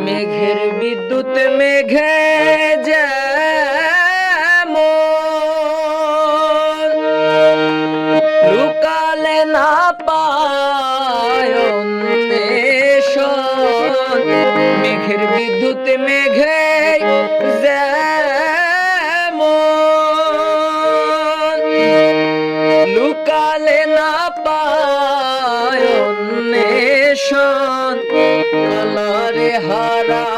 মেঘের বিদ্যুৎ মেঘে যেমন লুকালে না পায় অন্বেষণ, মেঘের বিদ্যুৎ মেঘে যেমন লুকালে না পায় অন্বেষণ, কালারে হারা